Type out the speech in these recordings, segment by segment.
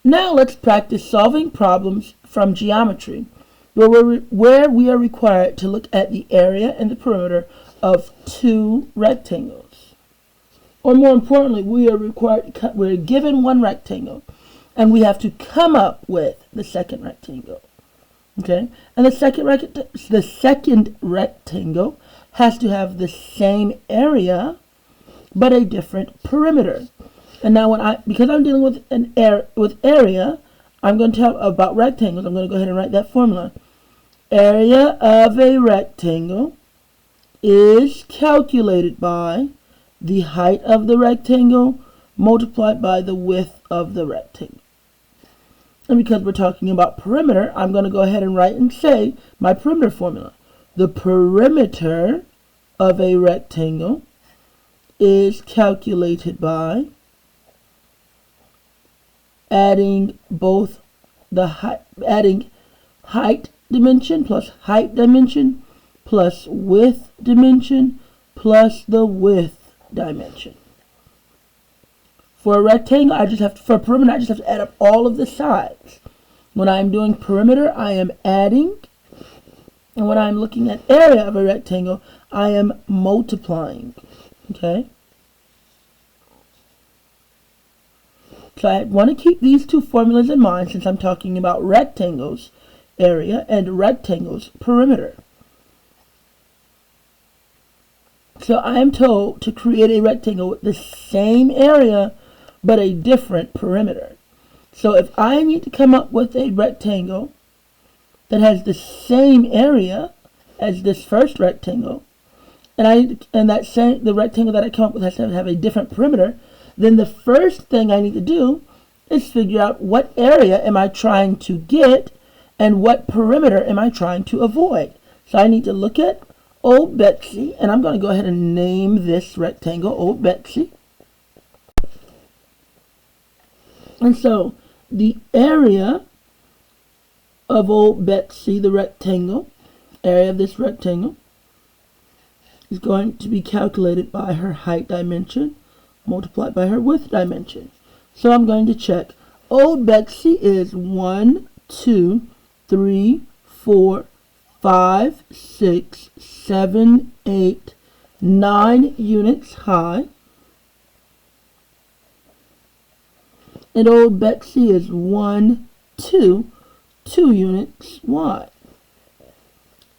Now let's practice solving problems from geometry, where we are required to look at the area and the perimeter of two rectangles. Or more importantly, we're given one rectangle, and we have to come up with the second rectangle. Okay, and the second rectangle has to have the same area, but a different perimeter. And now, because I'm dealing with area, I'm going to tell about rectangles. I'm going to go ahead and write that formula. Area of a rectangle is calculated by the height of the rectangle multiplied by the width of the rectangle. And because we're talking about perimeter, I'm going to go ahead and write and say my perimeter formula. The perimeter of a rectangle is calculated by adding height dimension plus height dimension plus width dimension plus the width dimension. For a rectangle, for perimeter, I just have to add up all of the sides. When I'm doing perimeter, I am adding, and when I'm looking at area of a rectangle, I am multiplying. Okay? So I want to keep these two formulas in mind since I'm talking about rectangles, area, and rectangles, perimeter. So I am told to create a rectangle with the same area but a different perimeter. So if I need to come up with a rectangle that has the same area as this first rectangle, and the rectangle that I come up with has to have a different perimeter, then the first thing I need to do is figure out what area am I trying to get and what perimeter am I trying to avoid. So I need to look at Old Betsy, and I'm going to go ahead and name this rectangle Old Betsy. And so the area of Old Betsy, the rectangle, area of this rectangle, is going to be calculated by her height dimension multiplied by her width dimension. So I'm going to check. Old Betsy is 1, 2, 3, 4, 5, 6, 7, 8, 9 units high. And Old Betsy is 1, 2 units wide.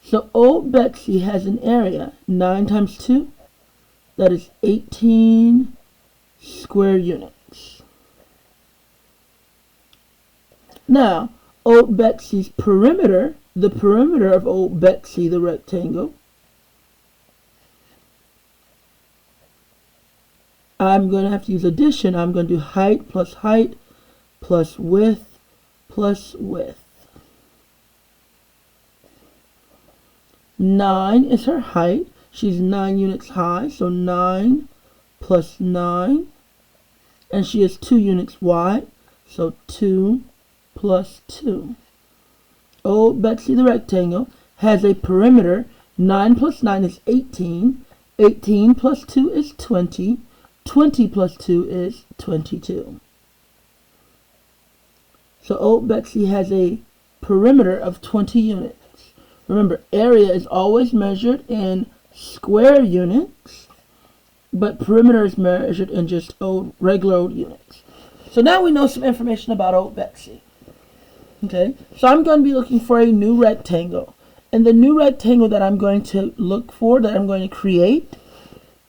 So Old Betsy has an area, 9 times 2, that is 18 square units. Now, Old Betsy's perimeter, the perimeter of Old Betsy, the rectangle, I'm going to have to use addition. I'm going to do height plus width plus width. 9 is her height. She's 9 units high, so 9 plus 9. And she is 2 units wide, so 2 plus 2. Old Betsy the rectangle has a perimeter. 9 plus 9 is 18. 18 plus 2 is 20. 20 plus 2 is 22. So Old Betsy has a perimeter of 20 units. Remember, area is always measured in square units, but perimeter is measured in just regular old units. So now we know some information about Old Betsy. Okay, so I'm going to be looking for a new rectangle. And the new rectangle that I'm going to look for, that I'm going to create,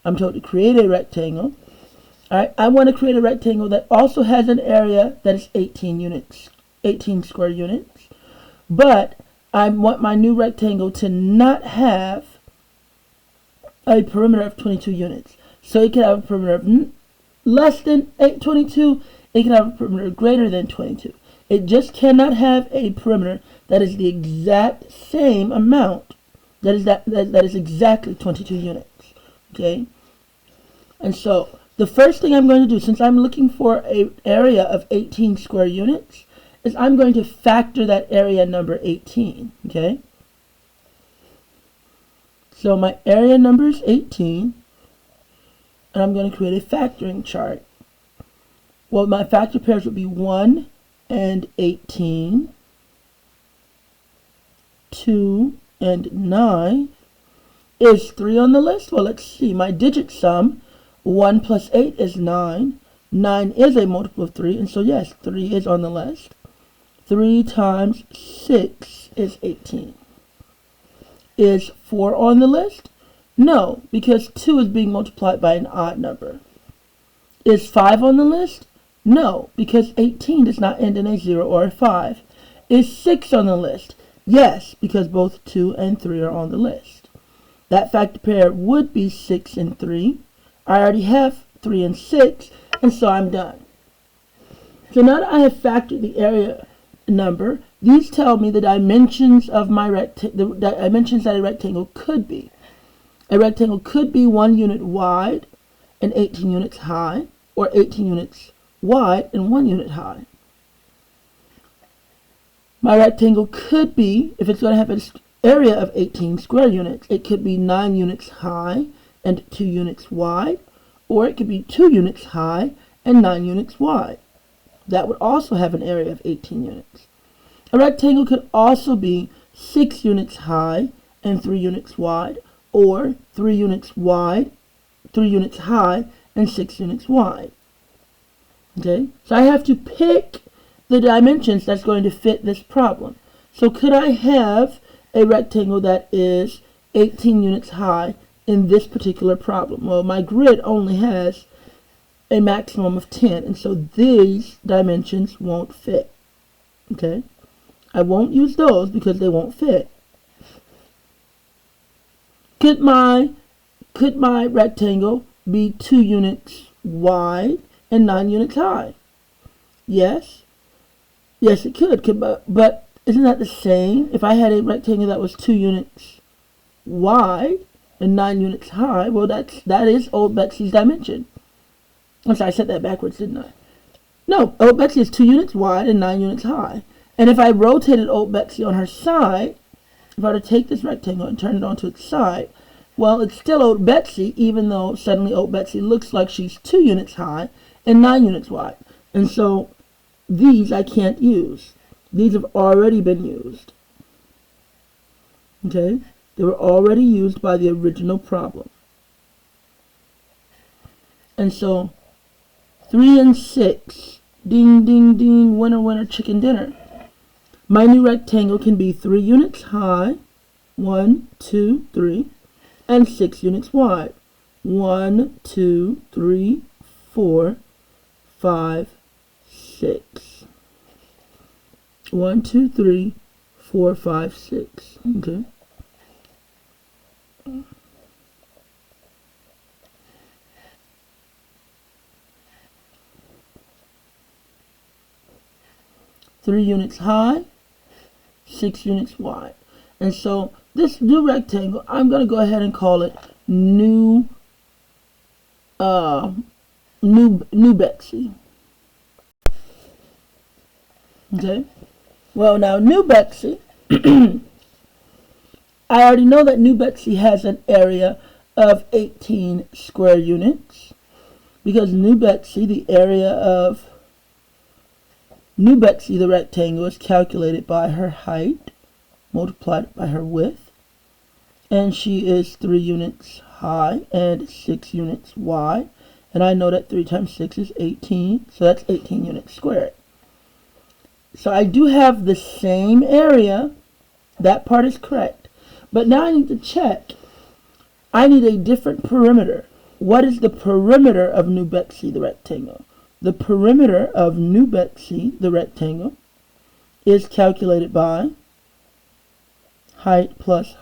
I'm told to create a rectangle. Alright, I want to create a rectangle that also has an area that is 18 square units. But I want my new rectangle to not have a perimeter of 22 units. So it can have a perimeter of less than 22. It can have a perimeter greater than 22. It just cannot have a perimeter that is the exact same amount. That is exactly 22 units. Okay? And so the first thing I'm going to do, since I'm looking for an area of 18 square units, is I'm going to factor that area number 18. Okay? So my area number is 18, and I'm going to create a factoring chart. Well, my factor pairs would be 1 and 18, 2 and 9. Is 3 on the list? Well, let's see. My digit sum, 1 plus 8 is 9. 9 is a multiple of 3, and so yes, 3 is on the list. 3 times 6 is 18. Is 4 on the list? No, because 2 is being multiplied by an odd number. Is 5 on the list? No, because 18 does not end in a 0 or a 5. Is 6 on the list? Yes, because both 2 and 3 are on the list. That factor pair would be 6 and 3. I already have 3 and 6, and so I'm done. So now that I have factored the area number, these tell me the dimensions of my the dimensions that a rectangle could be. A rectangle could be 1 unit wide and 18 units high, or 18 units wide and 1 unit high. My rectangle could be, if it's going to have an area of 18 square units, it could be 9 units high and 2 units wide, or it could be 2 units high and 9 units wide. That would also have an area of 18 units. A rectangle could also be 6 units high and 3 units wide, or 3 units wide, 3 units high and 6 units wide. Okay, so I have to pick the dimensions that's going to fit this problem. So could I have a rectangle that is 18 units high in this particular problem? Well, my grid only has a maximum of 10, and so these dimensions won't fit. Okay, I won't use those because they won't fit. Could my rectangle be 2 units wide and 9 units high? Yes. Yes, it could. But isn't that the same? If I had a rectangle that was 2 units wide and 9 units high, well, that is Old Betsy's dimension. I'm sorry, I said that backwards, didn't I? No, Old Betsy is 2 units wide and 9 units high. And if I rotated Old Betsy on her side, if I were to take this rectangle and turn it onto its side, well, it's still Old Betsy, even though suddenly Old Betsy looks like she's 2 units high and 9 units wide. And so these I can't use. These have already been used. Okay? They were already used by the original problem. And so 3 and 6, ding, ding, ding, winner, winner, chicken dinner. My new rectangle can be 3 units high, 1, 2, 3, and 6 units wide. 1, 2, 3, 4, 5, 6. 1, 2, 3, 4, 5, 6. Okay. Three units high, 6 units wide. And so this new rectangle, I'm going to go ahead and call it New Betsy. Okay. Well, now New Betsy, I already know that New Betsy has an area of 18 square units, because New Betsy, the area of New Betsy, the rectangle, is calculated by her height multiplied by her width, and she is 3 units high and 6 units wide, and I know that 3 times 6 is 18, so that's 18 units squared. So I do have the same area. That part is correct. But now I need to check. I need a different perimeter. What is the perimeter of New Betsy, the rectangle? The perimeter of New Betsy, the rectangle, is calculated by height plus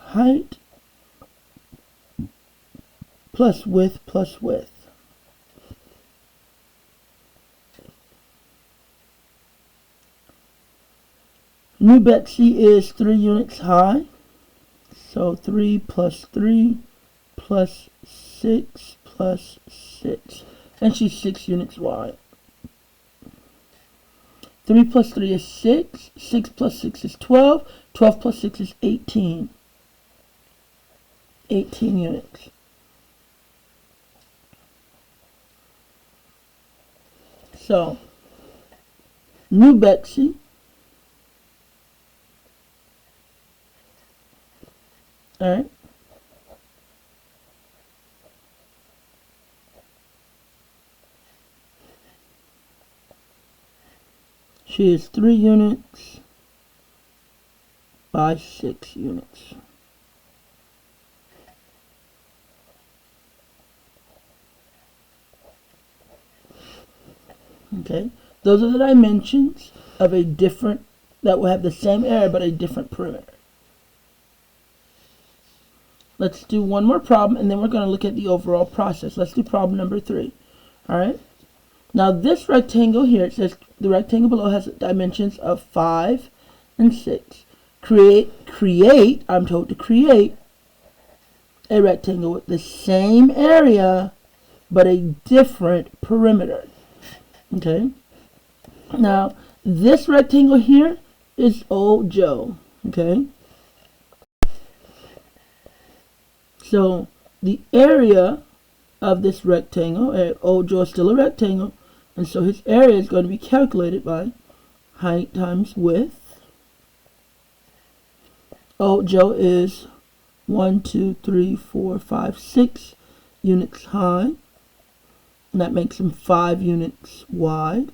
width plus width. New Betsy is 3 units high, so 3 plus 3 plus 6 plus 6, and she's 6 units wide. 3 plus 3 is 6, 6 plus 6 is 12, 12 plus 6 is 18. 18 units. So New Betsy. Alright. She is 3 units by 6 units. Okay, those are the dimensions of a different, that will have the same area but a different perimeter. Let's do one more problem and then we're going to look at the overall process. Let's do problem number 3. Alright, now this rectangle here, it says the rectangle below has dimensions of 5 and 6. I'm told to create a rectangle with the same area but a different perimeter. Okay, now this rectangle here is Old Joe. Okay, so the area of this rectangle, Old Joe is still a rectangle, and so his area is going to be calculated by height times width. Old Joe is 1, 2, 3, 4, 5, 6 units high. And that makes him 5 units wide.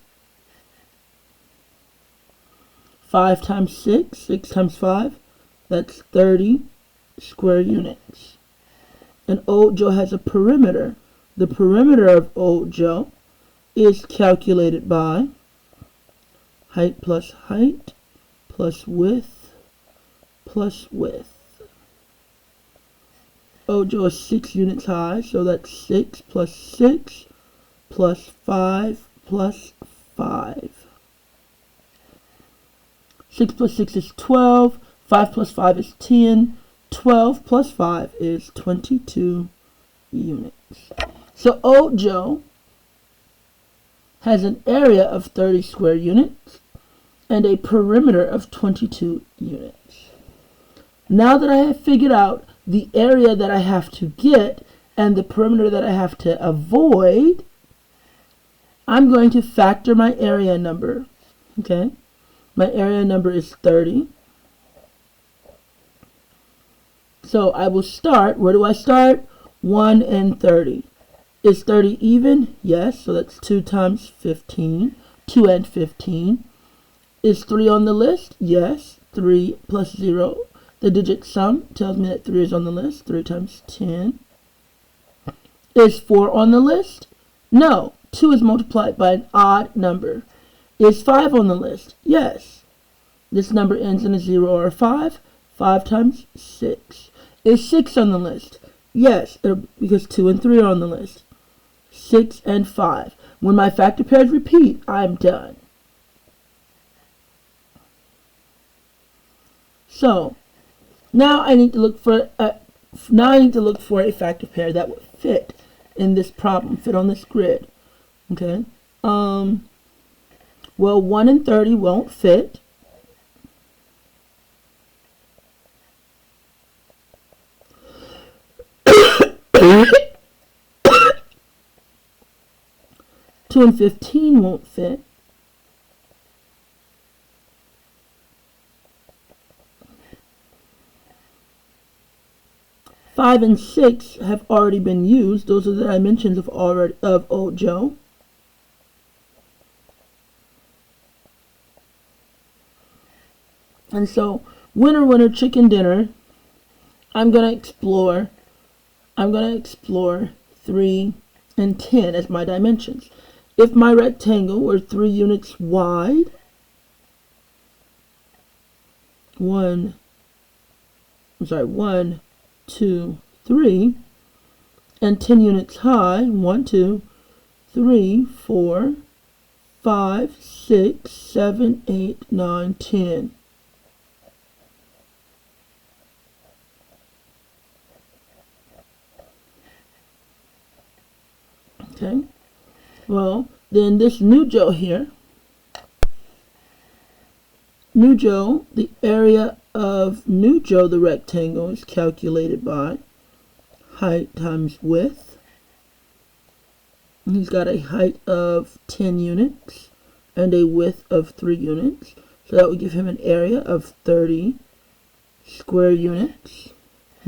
5 times 6, 6 times 5, that's 30 square units. And Old Joe has a perimeter. The perimeter of Old Joe is calculated by height plus width plus width. Old Joe is 6 units high, so that's 6 plus 6 plus 5 plus 5. 6 plus 6 is 12. 5 plus 5 is 10. 12 plus 5 is 22 units. So Old Joe has an area of 30 square units and a perimeter of 22 units. Now that I have figured out the area that I have to get and the perimeter that I have to avoid, I'm going to factor my area number. Okay, my area number is 30. So I will start, where do I start? 1 and 30. Is 30 even? Yes, so that's 2 times 15. 2 and 15. Is 3 on the list? Yes, 3 plus 0. The digit sum tells me that 3 is on the list. 3 times 10. Is 4 on the list? No. 2 is multiplied by an odd number. Is 5 on the list? Yes. This number ends in a 0 or a 5. 5 times 6. Is 6 on the list? Yes, because 2 and 3 are on the list. 6 and 5. When my factor pairs repeat, I'm done. So, now I need to look for a factor pair that would fit in this problem, fit on this grid. Okay. Well, 1 and 30 won't fit. Two and 15 won't fit. Five and 6 have already been used. Those are the dimensions of Old Joe. And so, winner, winner, chicken dinner. I'm gonna explore 3 and 10 as my dimensions. If my rectangle were 3 units wide, 1, 2, 3, and 10 units high, 1, 2, 3, 4, 5, 6, 7, 8, 9, 10. Okay, well, then this New Joe here, New Joe, the area of New Joe, the rectangle, is calculated by height times width. He's got a height of 10 units. and a width of 3 units. So that would give him an area of 30 square units.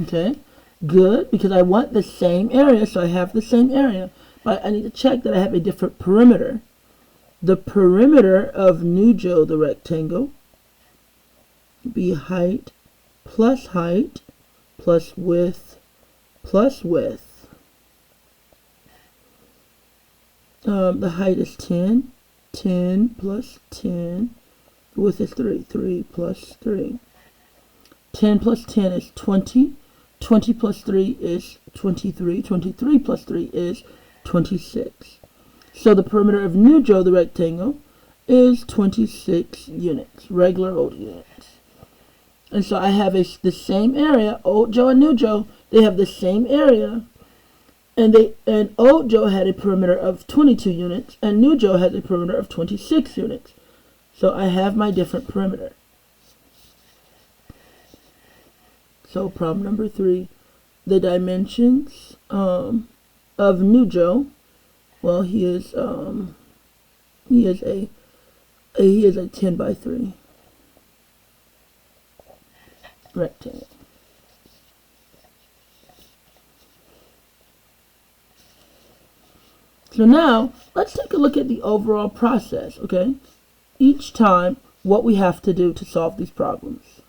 Okay, good, because I want the same area, so I have the same area. But I need to check that I have a different perimeter. The perimeter of New Joe, the rectangle, be height plus width plus width. The height is 10, 10 plus 10, the width is 3, 3 plus 3. 10 plus 10 is 20, 20 plus 3 is 23, 23 plus 3 is 26. So the perimeter of New Joe, the rectangle, is 26 units, regular old units. And so I have the same area. Old Joe and New Joe, they have the same area. And Old Joe had a perimeter of 22 units, and New Joe had a perimeter of 26 units. So I have my different perimeter. So problem number 3, the dimensions of New Joe. Well, he is a 10 by 3 rectangle. So now let's take a look at the overall process. Okay, each time what we have to do to solve these problems.